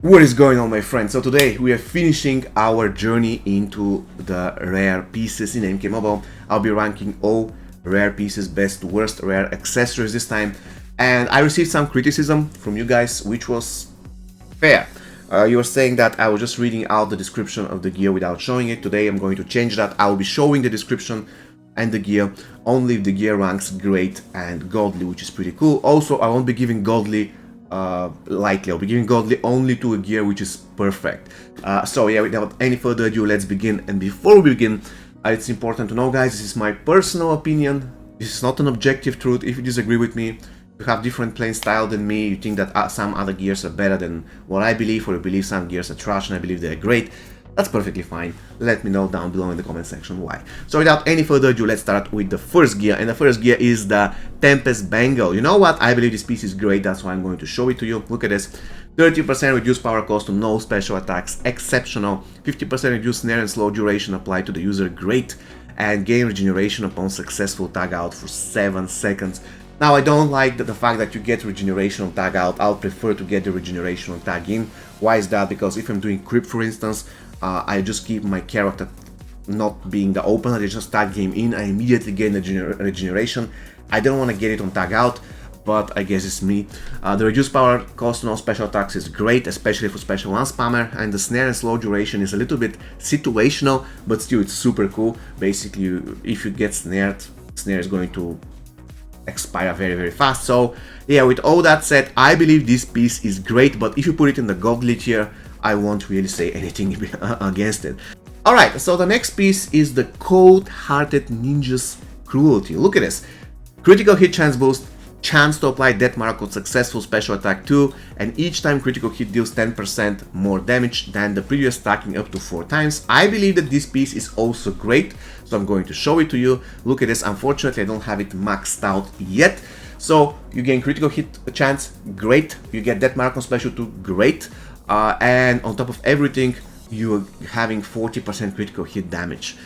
What is going on, my friends? So today we are finishing our journey into the rare pieces in MK Mobile. I'll be ranking all rare pieces, best to worst rare accessories this time. And I received some criticism from you guys, which was fair. You were saying that I was just reading out the description of the gear without showing it. Today I'm going to change that. I will be showing the description and the gear only if the gear ranks great and godly, which is pretty cool. Also, I won't be giving godly lightly. I'll be giving godly only to a gear which is perfect. So yeah, without any further ado, let's begin. And before we begin, it's important to know, guys, this is my personal opinion. This is not an objective truth. If you disagree with me, you have different playing style than me, you think that some other gears are better than what I believe, or you believe some gears are trash and I believe they're great, that's perfectly fine. Let me know down below in the comment section why. So without any further ado, let's start with the first gear, and the first gear is the Tempest Bangle. You know what? I believe this piece is great, that's why I'm going to show it to you. Look at this. 30% reduced power cost to no special attacks, exceptional. 50% reduced snare and slow duration applied to the user, great. And gain regeneration upon successful tag out for 7 seconds. Now, I don't like the fact that you get regeneration on tag out. I'll prefer to get the regeneration on tag in. Why is that? Because if I'm doing creep, for instance, I just keep my character not being the opener, they just tag game in, I immediately gain the regeneration. I don't want to get it on tag out, but I guess it's me. The reduced power cost on all special attacks is great, especially for special 1 spammer, and the snare and slow duration is a little bit situational, but still it's super cool. Basically, if you get snared, snare is going to expire very fast. So yeah, with all that said, I believe this piece is great, but if you put it in the godly tier, I won't really say anything against it. Alright, so the next piece is the Cold-Hearted Ninja's Cruelty. Look at this. Critical hit chance boost, chance to apply death mark on successful special attack 2, and each time critical hit deals 10% more damage than the previous stacking up to 4 times. I believe that this piece is also great, so I'm going to show it to you. Look at this. Unfortunately, I don't have it maxed out yet. So you gain critical hit chance, great. You get death mark on special 2, great. And on top of everything, you're having 40% critical hit damage,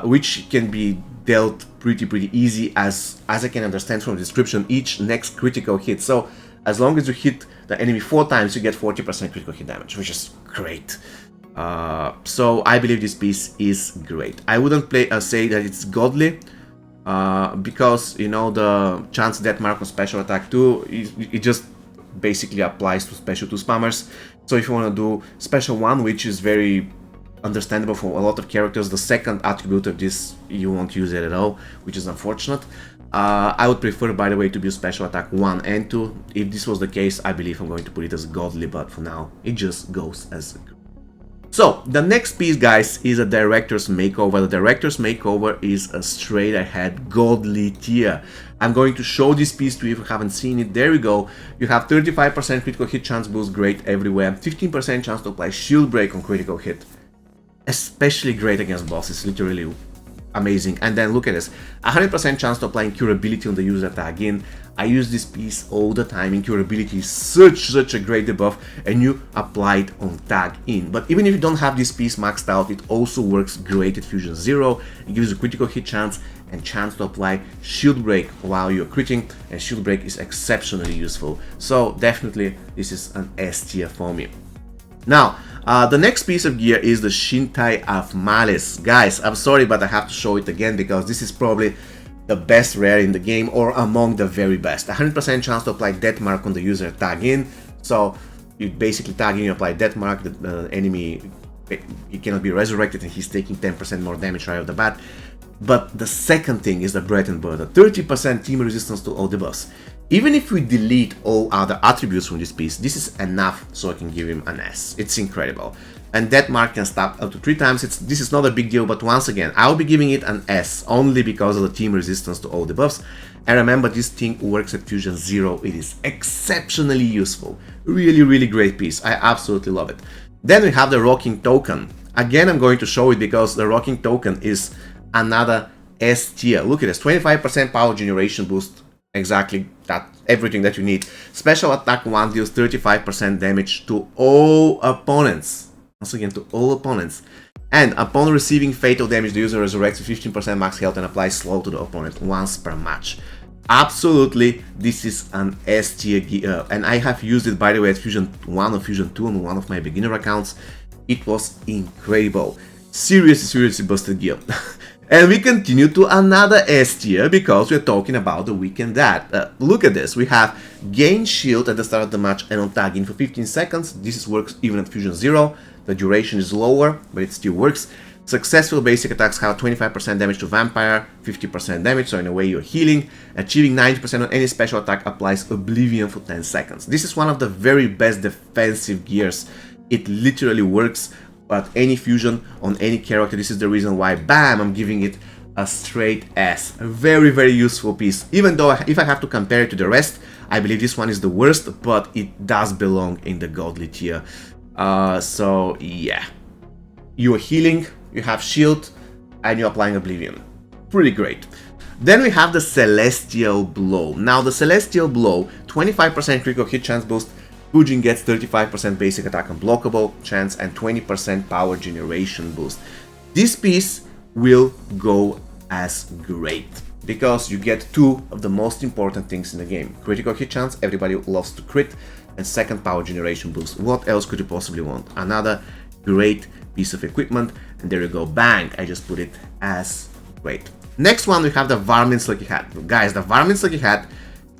which can be dealt pretty easy, as I can understand from the description, each next critical hit. So as long as you hit the enemy 4 times, you get 40% critical hit damage, which is great. So I believe this piece is great. I wouldn't say that it's godly, because, you know, the chance death mark on special attack 2, it just basically applies to special 2 spammers. So if you want to do special 1, which is very understandable for a lot of characters, the second attribute of this, you won't use it at all, which is unfortunate. I would prefer, by the way, to be special attack 1 and 2. If this was the case, I believe I'm going to put it as godly, but for now, it just goes as. So, the next piece, guys, is a Director's Makeover. The Director's Makeover is a straight ahead godly tier. I'm going to show this piece to you if you haven't seen it. There we go. You have 35% critical hit chance boost, great everywhere. 15% chance to apply shield break on critical hit. Especially great against bosses, literally amazing. And then look at this, 100% chance to apply incurability on the user tag in. I use this piece all the time. Incurability is such a great debuff, and you apply it on tag in. But even if you don't have this piece maxed out, it also works great at Fusion 0. It gives you critical hit chance and chance to apply shield break while you're critting, and shield break is exceptionally useful. So definitely this is an S tier for me. Now, the next piece of gear is the Shintai of Malice. Guys, I'm sorry, but I have to show it again because this is probably the best rare in the game, or among the very best. 100% chance to apply death mark on the user tag in. So you basically tag in, you apply death mark, the enemy, he cannot be resurrected, and he's taking 10% more damage right off the bat. But the second thing is the bread and butter, 30% team resistance to all debuffs. Even if we delete all other attributes from this piece, this is enough so I can give him an S. It's incredible. And that mark can stack up to 3 times. This is not a big deal, but once again, I'll be giving it an S only because of the team resistance to all debuffs. And remember, this thing works at Fusion 0. It is exceptionally useful. Really great piece. I absolutely love it. Then we have the Rocking Token. Again, I'm going to show it because the Rocking Token is another S tier. Look at this, 25% power generation boost. Exactly that, everything that you need. Special attack 1 deals 35% damage to all opponents. Once again, to all opponents. And upon receiving fatal damage, the user resurrects with 15% max health and applies slow to the opponent once per match. Absolutely, this is an S tier gear, and I have used it, by the way, at Fusion 1 or Fusion 2 on one of my beginner accounts. It was incredible. Seriously busted gear. And we continue to another S tier because we're talking about the Weekend Dad. Look at this. We have gain shield at the start of the match and on tagging for 15 seconds. This works even at Fusion 0. The duration is lower, but it still works. Successful basic attacks have 25% damage to Vampire, 50% damage, so in a way you're healing. Achieving 90% on any special attack applies Oblivion for 10 seconds. This is one of the very best defensive gears. It literally works at any fusion on any character. This is the reason why, bam, I'm giving it a straight S. A very useful piece. Even though if I have to compare it to the rest, I believe this one is the worst, but it does belong in the godly tier. So yeah, you're healing, you have shield, and you're applying Oblivion. Pretty great. Then we have the Celestial Blow. Now the Celestial Blow, 25% critical hit chance boost. Fujin gets 35% basic attack unblockable chance and 20% power generation boost. This piece will go as great because you get two of the most important things in the game. Critical hit chance, everybody loves to crit, and second power generation boost. What else could you possibly want? Another great piece of equipment, and there you go, bang, I just put it as great. Next one, we have the Varmin's Lucky Hat. Guys, the Varmin's Lucky Hat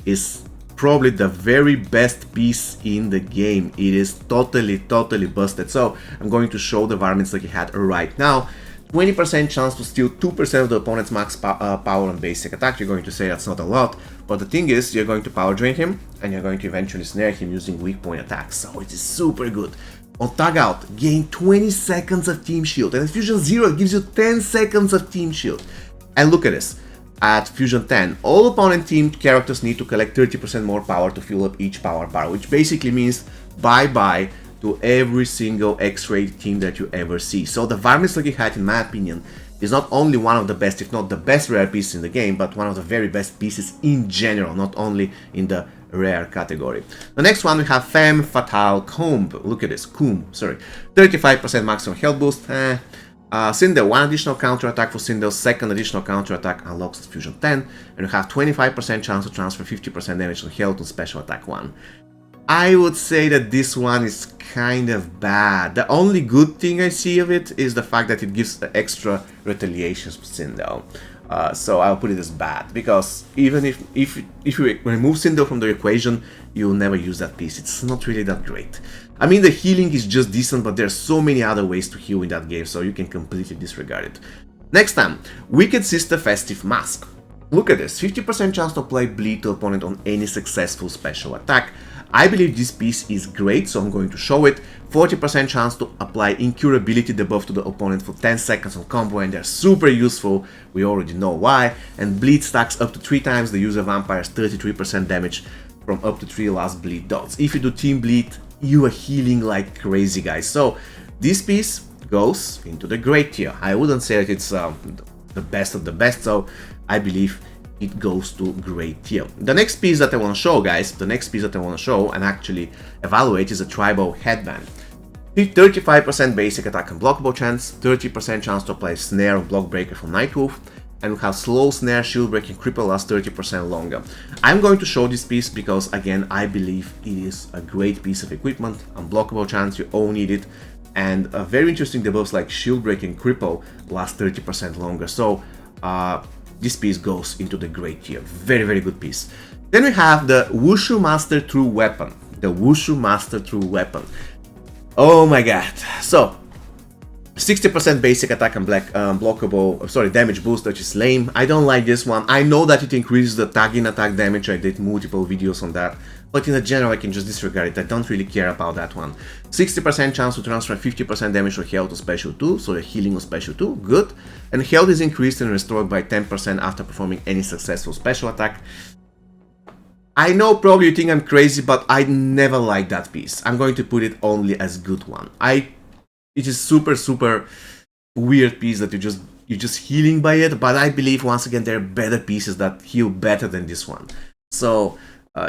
is probably the very best piece in the game. It is totally busted. So I'm going to show the Varmin's Lucky Hat right now. 20% chance to steal 2% of the opponent's max power on basic attack. You're going to say that's not a lot, but the thing is, you're going to power drain him and you're going to eventually snare him using weak point attacks. So it is super good. On tag out, gain 20 seconds of team shield, and at Fusion 0 it gives you 10 seconds of team shield. And look at this. At Fusion 10, all opponent team characters need to collect 30% more power to fuel up each power bar, which basically means bye-bye to every single X-rated team that you ever see. So the Varmin's Lucky Hat, in my opinion, is not only one of the best, if not the best rare piece in the game, but one of the very best pieces in general, not only in the rare category. The next one we have Femme Fatale Comb. Look at this, Comb, sorry. 35% maximum health boost. Sindel, one additional counter attack for Sindel's second additional counter attack unlocks at Fusion 10, and you have 25% chance to transfer 50% damage on health on special attack 1. I would say that this one is kind of bad. The only good thing I see of it is the fact that it gives the extra retaliations for Sindel. So I'll put it as bad, because even if you remove Sindel from the equation, you'll never use that piece. It's not really that great. I mean, the healing is just decent, but there's so many other ways to heal in that game, so you can completely disregard it. Next time, Wicked Sister Festive Mask. Look at this, 50% chance to apply bleed to opponent on any successful special attack. I believe this piece is great, so I'm going to show it. 40% chance to apply Incurability debuff to the opponent for 10 seconds on combo, and they're super useful, we already know why. And bleed stacks up to 3 times the user vampire's 33% damage from up to 3 last bleed dots. If you do team bleed, you are healing like crazy, guys. So this piece goes into the great tier. I wouldn't say that it's the best of the best, so I believe it goes to great tier. The next piece that I want to show, guys, and actually evaluate is a Tribal Headband. 35% basic attack unblockable chance, 30% chance to apply snare on block breaker from Nightwolf, and we have slow snare, shield breaking, cripple lasts 30% longer. I'm going to show this piece because, again, I believe it is a great piece of equipment. Unblockable chance, you all need it, and very interesting debuffs like shield breaking, cripple last 30% longer. So this piece goes into the great tier. Very good piece. Then we have the Wushu Master True Weapon. The Wushu Master True Weapon. Oh my god. So 60% basic attack and damage boost, which is lame. I don't like this one. I know that it increases the tagging attack damage. I did multiple videos on that, but in the general I can just disregard it. I don't really care about that one. 60% chance to transfer 50% damage or health to special 2, so the healing of special 2, good. And health is increased and restored by 10% after performing any successful special attack. I know probably you think I'm crazy, but I never liked that piece. I'm going to put it only as good one. It is super weird piece that you're just healing by it, but I believe once again there are better pieces that heal better than this one. So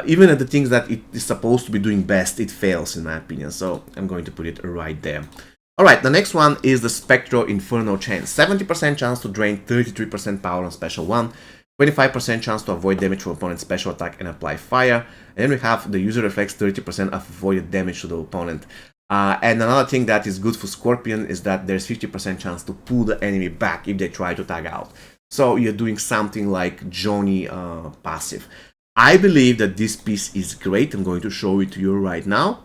even at the things that it is supposed to be doing best, it fails in my opinion. So I'm going to put it right there. Alright, the next one is the Spectro Inferno Chain. 70% chance to drain 33% power on special 1. 25% chance to avoid damage from opponent's special attack and apply fire. And then we have the user reflects 30% of avoided damage to the opponent. And another thing that is good for Scorpion is that there's 50% chance to pull the enemy back if they try to tag out. So you're doing something like Johnny passive. I believe that this piece is great. I'm going to show it to you right now.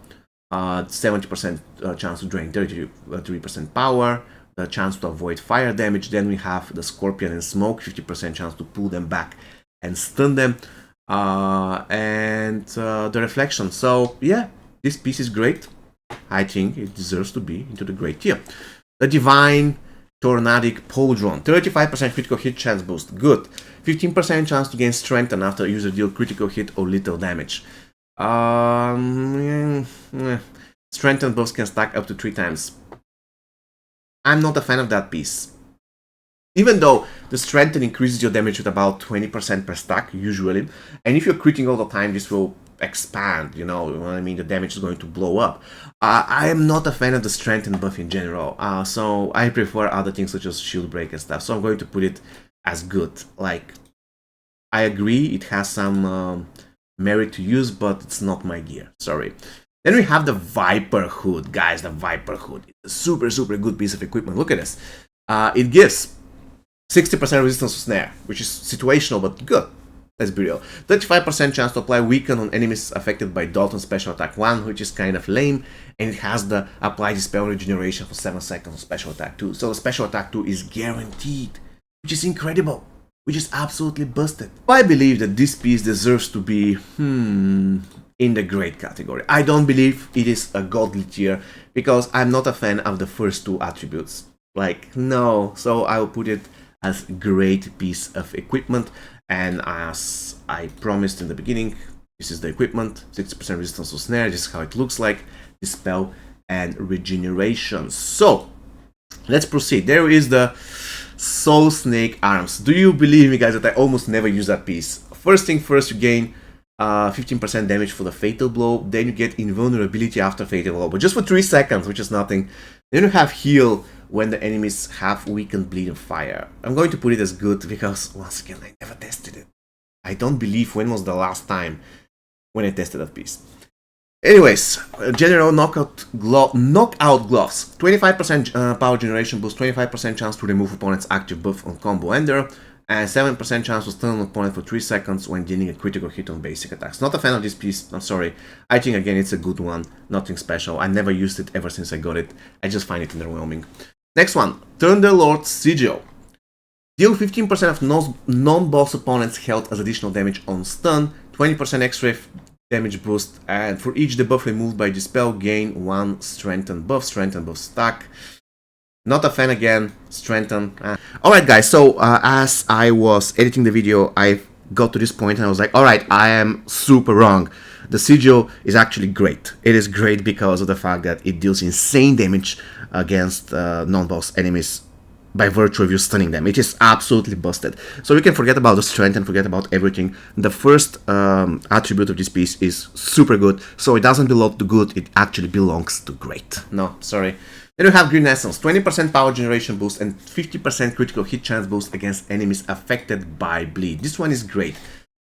70% chance to drain 33% power, the chance to avoid fire damage. Then we have the Scorpion and Smoke, 50% chance to pull them back and stun them, and the Reflection. So yeah, this piece is great. I think it deserves to be into the great tier. The Divine Tornadic Pauldron, 35% critical hit chance boost, good. 15% chance to gain strength and after user deal critical hit or little damage. Strength and buffs can stack up to 3 times. I'm not a fan of that piece. Even though the strength increases your damage with about 20% per stack, usually. And if you're critting all the time, this will expand, you know what I mean? The damage is going to blow up. I am not a fan of the strength and buff in general. So I prefer other things such as shield break and stuff. So I'm going to put it as good. Like, I agree, it has some merit to use, but it's not my gear. Sorry. Then we have the Viper Hood, guys. The Viper Hood. It's a super, super good piece of equipment. Look at this. It gives 60% resistance to snare, which is situational but good. Let's be real. 35% chance to apply weaken on enemies affected by Dalton Special Attack 1, which is kind of lame. And it has the apply dispel regeneration for 7 seconds on Special Attack 2. So the Special Attack 2 is guaranteed, which is incredible. Which is absolutely busted. I believe that this piece deserves to be, in the great category. I don't believe it is a godly tier because I'm not a fan of the first 2 attributes. Like, no. So I will put it as great piece of equipment. And as I promised in the beginning, this is the equipment. 60% resistance to snare. This is how it looks like. Dispel and regeneration. So let's proceed. There is the Soul Snake Arms. Do you believe me, guys, that I almost never use that piece? First thing first, you gain 15% damage for the Fatal Blow. Then you get invulnerability after Fatal Blow, but just for 3 seconds, which is nothing. Then you have Heal when the enemies have weakened Bleed and Fire. I'm going to put it as good because, once again, I never tested it. I don't believe when was the last time when I tested that piece. Anyways, general knockout gloves, 25% power generation boost, 25% chance to remove opponent's active buff on combo ender, and 7% chance to stun an opponent for 3 seconds when dealing a critical hit on basic attacks. Not a fan of this piece, I'm sorry. I think again it's a good one, nothing special. I never used it ever since I got it. I just find it underwhelming. Next one, Thunderlord Sigil. Deal 15% of non-boss opponents' health as additional damage on stun, 20% extra damage boost, and for each debuff removed by Dispel, gain 1 strengthen buff stack. Not a fan again, strengthen. Alright guys, so as I was editing the video, I got to this point and I was like, alright, I am super wrong. The Sigil is actually great. It is great because of the fact that it deals insane damage against non-boss enemies by virtue of you stunning them. It is absolutely busted. So you can forget about the strength and forget about everything. The first attribute of this piece is super good, so it doesn't belong to good, it actually belongs to great. No, sorry. Then you have Green Essence, 20% power generation boost and 50% critical hit chance boost against enemies affected by bleed. This one is great,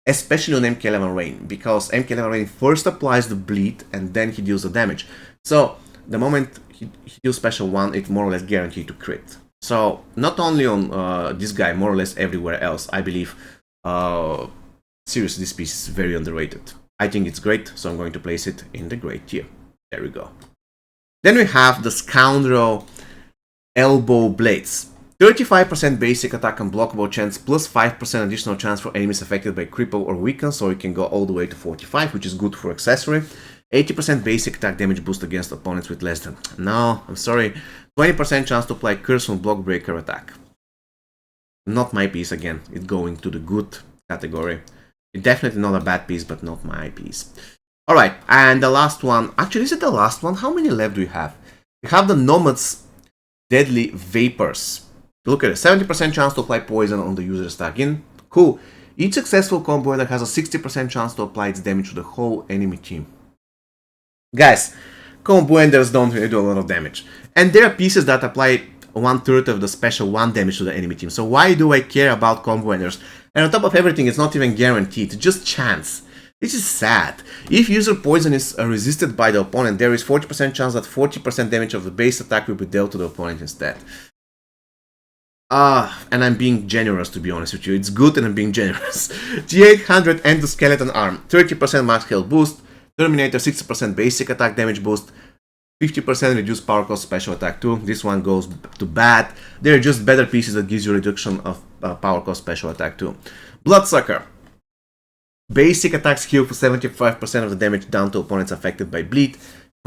especially on MK11 Rain, because MK11 Rain first applies the bleed and then he deals the damage. So the moment he deals special 1, it's more or less guaranteed to crit. So not only on this guy, more or less everywhere else, I believe, seriously, this piece is very underrated. I think it's great, so I'm going to place it in the great tier. There we go. Then we have the Scoundrel Elbow Blades. 35% basic attack and blockable chance, plus 5% additional chance for enemies affected by cripple or weaken, so you can go all the way to 45, which is good for accessory. 80% basic attack damage boost against opponents with less than... No, I'm sorry. 20% chance to apply Curse on Block Breaker attack. Not my piece again. It's going to the good category. It's definitely not a bad piece, but not my piece. Alright, and the last one. Actually, is it the last one? How many left do we have? We have the Nomad's Deadly Vapors. Look at it. 70% chance to apply poison on the user's attack in. Cool. Each successful combo ender has a 60% chance to apply its damage to the whole enemy team. Guys, combo enders don't really do a lot of damage. And there are pieces that apply 1/3 of the special 1 damage to the enemy team. So why do I care about combo enders? And on top of everything, it's not even guaranteed, it's just chance. This is sad. If user poison is resisted by the opponent, there is 40% chance that 40% damage of the base attack will be dealt to the opponent instead. And I'm being generous, to be honest with you. It's good and I'm being generous. G800 Endoskeleton Arm, 30% max health boost, Terminator 60% basic attack damage boost, 50% reduced power cost special attack too. This one goes to bad. They're just better pieces that gives you reduction of power cost special attack too. Bloodsucker. Basic attacks heal for 75% of the damage down to opponents affected by bleed,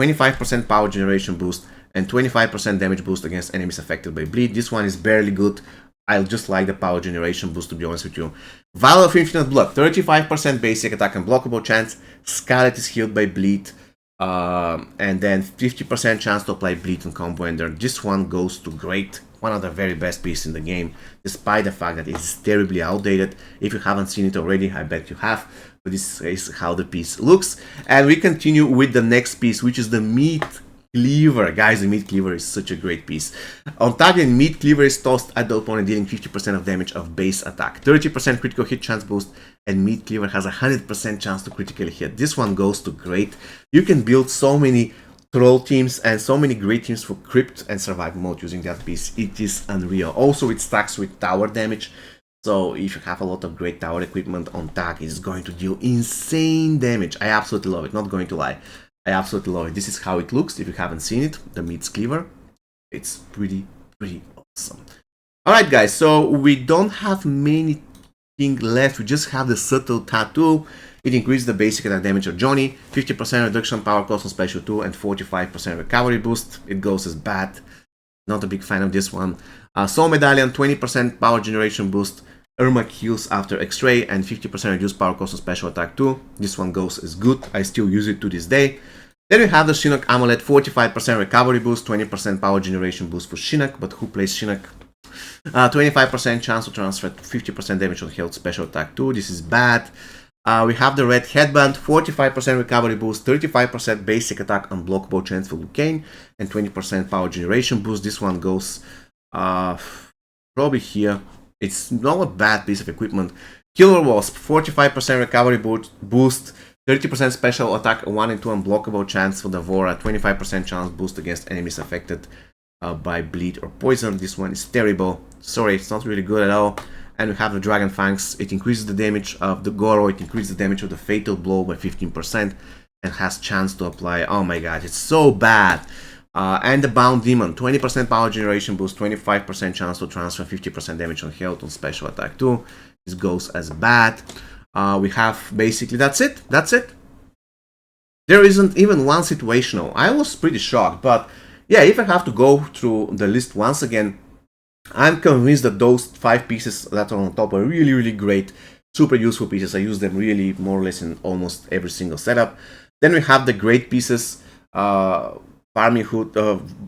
25% power generation boost, and 25% damage boost against enemies affected by bleed. This one is barely good. I just like the power generation boost, to be honest with you. Vial of Infinite Blood, 35% basic attack and blockable chance. Scarlet is healed by bleed. And then 50% chance to apply bleed on combo ender. This one goes to great. One of the very best pieces in the game, despite the fact that it's terribly outdated. If you haven't seen it already, I bet you have. But this is how the piece looks. And we continue with the next piece, which is the Meat Cleaver. Guys, the Meat Cleaver is such a great piece. On target, Meat Cleaver is tossed at the opponent, dealing 50% of damage of base attack, 30% critical hit chance boost, and Meat Cleaver has a 100% chance to critically hit. This one goes to great. You can build so many troll teams and so many great teams for crypt and survival mode using that piece. It is unreal. Also, it stacks with tower damage. So if you have a lot of great tower equipment on tag, it's going to deal insane damage. I absolutely love it, not going to lie. I absolutely love it. This is how it looks if you haven't seen it, the Meat Cleaver. It's pretty awesome. Alright guys, so we don't have many things left. We just have the Subtle Tattoo. It increases the basic attack damage of Johnny, 50% reduction power cost on special 2, and 45% recovery boost. It goes as bad. Not a big fan of this one. Soul Medallion, 20% power generation boost. Irma heals after X-ray and 50% reduced power cost on special attack 2. This one goes as good. I still use it to this day. Then we have the Shinnok Amulet, 45% recovery boost, 20% power generation boost for Shinnok. But who plays Shinnok? 25% chance to transfer 50% damage on health special attack 2. This is bad. We have the Red Headband, 45% recovery boost, 35% basic attack unblockable chance for Liu Kang, and 20% power generation boost. This one goes probably here. It's not a bad piece of equipment. Killer Wasp, 45% recovery boost, 30% special attack, 1 and 2 unblockable chance for the Vora, 25% chance boost against enemies affected by bleed or poison. This one is terrible. Sorry, it's not really good at all. And we have the Dragon Fangs. It increases the damage of the Goro, it increases the damage of the Fatal Blow by 15%, and has chance to apply. Oh my god, it's so bad. And the Bound Demon, 20% power generation boost, 25% chance to transfer 50% damage on health on special attack 2. This goes as bad. We have basically, that's it. There isn't even one situational. I was pretty shocked, but yeah, if I have to go through the list once again, I'm convinced that those 5 pieces that are on top are really great, super useful pieces. I use them really more or less in almost every single setup. Then we have the great pieces. Farming Hood,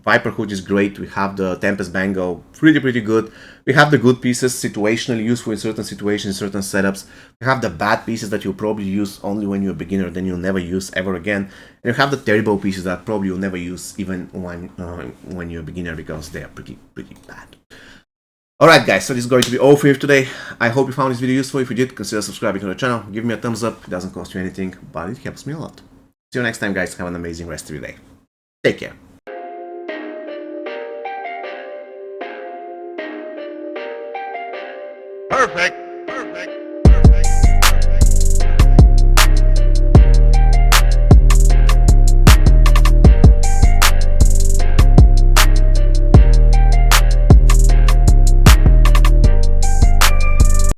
Viper Hood is great. We have the Tempest Bango, pretty good. We have the good pieces, situationally useful in certain situations, certain setups. We have the bad pieces that you'll probably use only when you're a beginner, then you'll never use ever again. And you have the terrible pieces that probably you'll never use even when you're a beginner, because they are pretty bad. Alright guys, so this is going to be all for you today. I hope you found this video useful. If you did, consider subscribing to the channel. Give me a thumbs up. It doesn't cost you anything, but it helps me a lot. See you next time guys. Have an amazing rest of your day. Take care. Perfect.